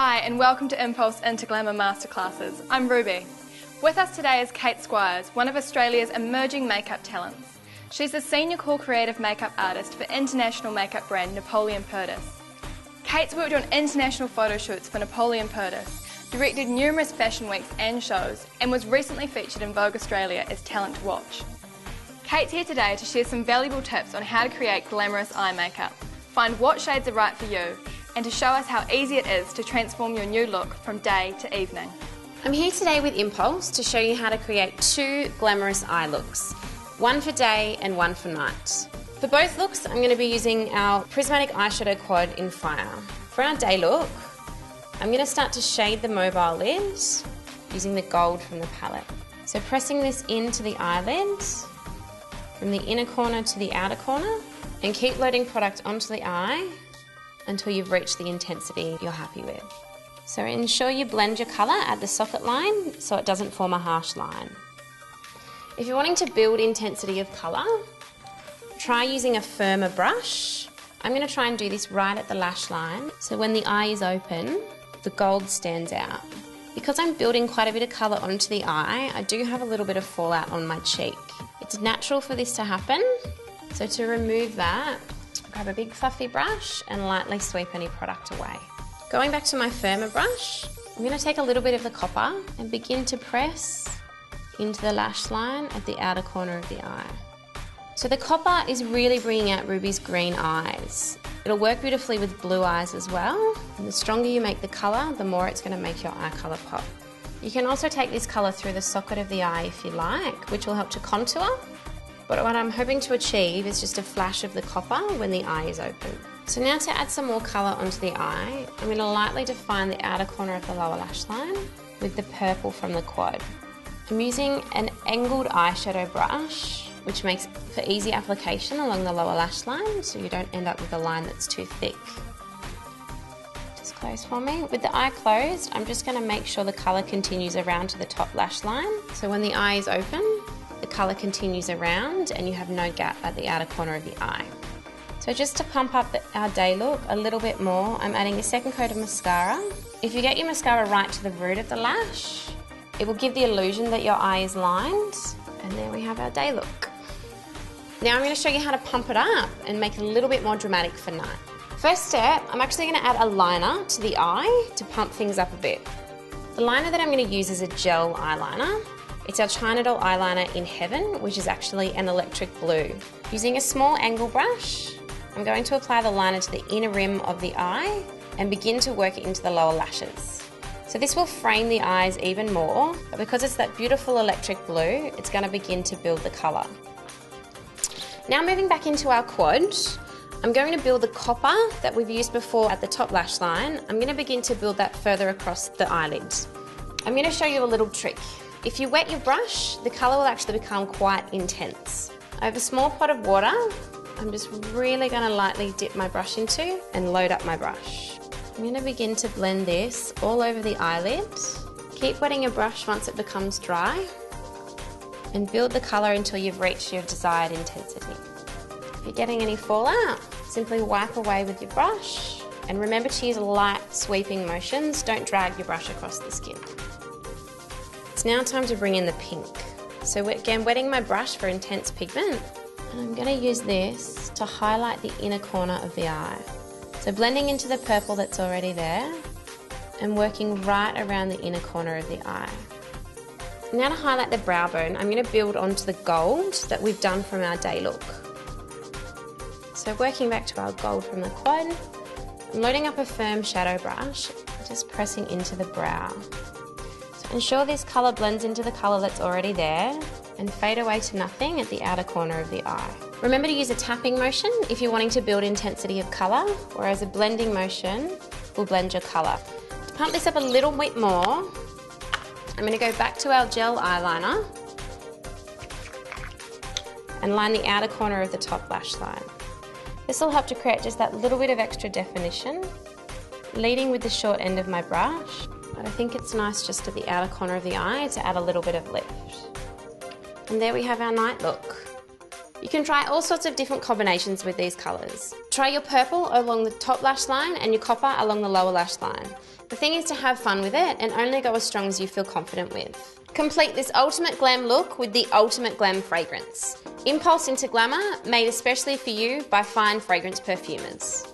Hi and welcome to Impulse into Glamour Masterclasses. I'm Ruby. With us today is Kate Squires, one of Australia's emerging makeup talents. She's the Senior Core Creative Makeup Artist for international makeup brand Napoleon Purtis. Kate's worked on international photo shoots for Napoleon Purtis, directed numerous fashion weeks and shows, and was recently featured in Vogue Australia as Talent to Watch. Kate's here today to share some valuable tips on how to create glamorous eye makeup, find what shades are right for you, and to show us how easy it is to transform your new look from day to evening. I'm here today with Impulse to show you how to create two glamorous eye looks, one for day and one for night. For both looks, I'm going to be using our prismatic eyeshadow quad in Fire. For our day look, I'm going to start to shade the mobile lid using the gold from the palette. So pressing this into the eyelid from the inner corner to the outer corner, and keep loading product onto the eye until you've reached the intensity you're happy with. So ensure you blend your colour at the socket line so it doesn't form a harsh line. If you're wanting to build intensity of colour, try using a firmer brush. I'm going to try and do this right at the lash line, so when the eye is open, the gold stands out. Because I'm building quite a bit of colour onto the eye, I do have a little bit of fallout on my cheek. It's natural for this to happen, so to remove that, grab a big fluffy brush and lightly sweep any product away. Going back to my firmer brush, I'm going to take a little bit of the copper and begin to press into the lash line at the outer corner of the eye. So the copper is really bringing out Ruby's green eyes. It'll work beautifully with blue eyes as well, and the stronger you make the colour, the more it's going to make your eye colour pop. You can also take this colour through the socket of the eye if you like, which will help to contour. But what I'm hoping to achieve is just a flash of the copper when the eye is open. So now to add some more colour onto the eye, I'm going to lightly define the outer corner of the lower lash line with the purple from the quad. I'm using an angled eyeshadow brush, which makes for easy application along the lower lash line so you don't end up with a line that's too thick. Just close for me. With the eye closed, I'm just going to make sure the colour continues around to the top lash line. So when the eye is open, the colour continues around and you have no gap at the outer corner of the eye. So just to pump up our day look a little bit more, I'm adding a second coat of mascara. If you get your mascara right to the root of the lash, it will give the illusion that your eye is lined, and there we have our day look. Now I'm going to show you how to pump it up and make it a little bit more dramatic for night. First step, I'm actually going to add a liner to the eye to pump things up a bit. The liner that I'm going to use is a gel eyeliner. It's our China Doll eyeliner in Heaven, which is actually an electric blue. Using a small angle brush, I'm going to apply the liner to the inner rim of the eye and begin to work it into the lower lashes. So this will frame the eyes even more, but because it's that beautiful electric blue, it's going to begin to build the colour. Now moving back into our quad, I'm going to build the copper that we've used before at the top lash line. I'm going to begin to build that further across the eyelid. I'm going to show you a little trick. If you wet your brush, the colour will actually become quite intense. I have a small pot of water. I'm just really going to lightly dip my brush into and load up my brush. I'm going to begin to blend this all over the eyelid. Keep wetting your brush once it becomes dry and build the colour until you've reached your desired intensity. If you're getting any fallout, simply wipe away with your brush and remember to use light sweeping motions. Don't drag your brush across the skin. It's now time to bring in the pink. So again, wetting my brush for intense pigment, and I'm going to use this to highlight the inner corner of the eye. So blending into the purple that's already there and working right around the inner corner of the eye. Now to highlight the brow bone, I'm going to build onto the gold that we've done from our day look. So working back to our gold from the quad, I'm loading up a firm shadow brush, just pressing into the brow. Ensure this colour blends into the colour that's already there and fade away to nothing at the outer corner of the eye. Remember to use a tapping motion if you're wanting to build intensity of colour, whereas a blending motion will blend your colour. To pump this up a little bit more, I'm going to go back to our gel eyeliner and line the outer corner of the top lash line. This will help to create just that little bit of extra definition, leading with the short end of my brush. But I think it's nice just at the outer corner of the eye to add a little bit of lift. And there we have our night look. You can try all sorts of different combinations with these colours. Try your purple along the top lash line and your copper along the lower lash line. The thing is to have fun with it and only go as strong as you feel confident with. Complete this ultimate glam look with the ultimate glam fragrance. Impulse into glamour, made especially for you by fine fragrance perfumers.